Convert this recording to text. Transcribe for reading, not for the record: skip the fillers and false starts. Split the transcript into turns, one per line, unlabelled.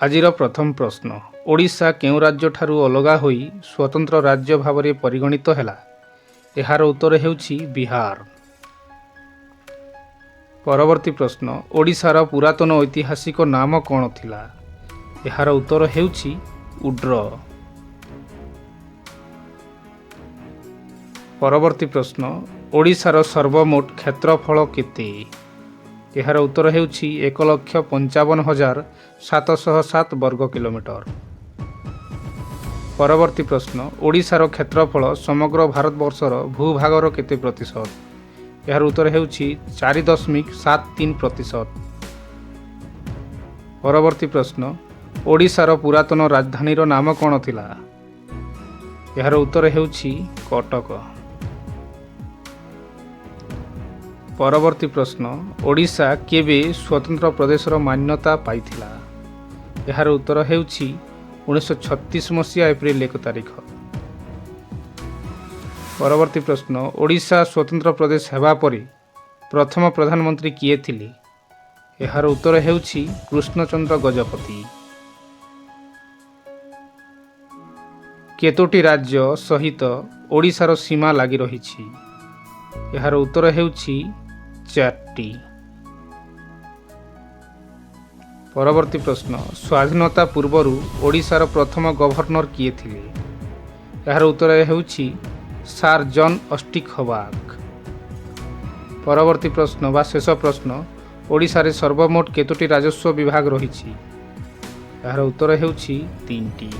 ଆଜିର ପ୍ରଥମ ପ୍ରଶ୍ନ, ଓଡ଼ିଶା କେଉଁ ରାଜ୍ୟଠାରୁ ଅଲଗା ହୋଇ ସ୍ୱତନ୍ତ୍ର ରାଜ୍ୟ ଭାବରେ ପରିଗଣିତ ହେଲା? ଏହାର ଉତ୍ତର ହେଉଛି ବିହାର। ପରବର୍ତ୍ତୀ ପ୍ରଶ୍ନ, ଓଡ଼ିଶାର ପୁରାତନ ଐତିହାସିକ ନାମ କ'ଣ ଥିଲା? ଏହାର ଉତ୍ତର ହେଉଛି ଉଡ୍ର। ପରବର୍ତ୍ତୀ ପ୍ରଶ୍ନ, ଓଡ଼ିଶାର ସର୍ବମୋଟ କ୍ଷେତ୍ରଫଳ କେତେ? ଏହାର ଉତ୍ତର ହେଉଛି 1,55,707 ବର୍ଗ କିଲୋମିଟର। ପରବର୍ତ୍ତୀ ପ୍ରଶ୍ନ, ଓଡ଼ିଶାର କ୍ଷେତ୍ରଫଳ ସମଗ୍ର ଭାରତବର୍ଷର ଭୂଭାଗର କେତେ ପ୍ରତିଶତ? ଏହାର ଉତ୍ତର ହେଉଛି 4.73%। ପରବର୍ତ୍ତୀ ପ୍ରଶ୍ନ, ଓଡ଼ିଶାର ପୁରାତନ ରାଜଧାନୀର ନାମ କ'ଣ ଥିଲା? ଏହାର ଉତ୍ତର ହେଉଛି କଟକ। ପରବର୍ତ୍ତୀ ପ୍ରଶ୍ନ, ଓଡ଼ିଶା କେବେ ସ୍ୱତନ୍ତ୍ର ପ୍ରଦେଶର ମାନ୍ୟତା ପାଇଥିଲା? ଏହାର ଉତ୍ତର ହେଉଛି 1936 ମସିହା ଏପ୍ରିଲ 1 ତାରିଖ। ପରବର୍ତ୍ତୀ ପ୍ରଶ୍ନ, ଓଡ଼ିଶା ସ୍ୱତନ୍ତ୍ର ପ୍ରଦେଶ ହେବା ପରେ ପ୍ରଥମ ପ୍ରଧାନମନ୍ତ୍ରୀ କିଏ ଥିଲେ? ଏହାର ଉତ୍ତର ହେଉଛି କୃଷ୍ଣଚନ୍ଦ୍ର ଗଜପତି। କେତୋଟି ରାଜ୍ୟ ସହିତ ଓଡ଼ିଶାର ସୀମା ଲାଗି ରହିଛି? ଏହାର ଉତ୍ତର ହେଉଛି 4ଟି। ପରବର୍ତ୍ତୀ ପ୍ରଶ୍ନ, ସ୍ୱାଧୀନତା ପୂର୍ବରୁ ଓଡ଼ିଶାର ପ୍ରଥମ ଗଭର୍ଣ୍ଣର କିଏ ଥିଲେ? ଏହାର ଉତ୍ତର ହେଉଛି ସାର୍ ଜନ୍ ଅଷ୍ଟିକ୍ ହବାକ୍। ପରବର୍ତ୍ତୀ ପ୍ରଶ୍ନ ବା ଶେଷ ପ୍ରଶ୍ନ, ଓଡ଼ିଶାରେ ସର୍ବମୋଟ କେତୋଟି ରାଜସ୍ୱ ବିଭାଗ ରହିଛି? ଏହାର ଉତ୍ତର ହେଉଛି 3ଟି।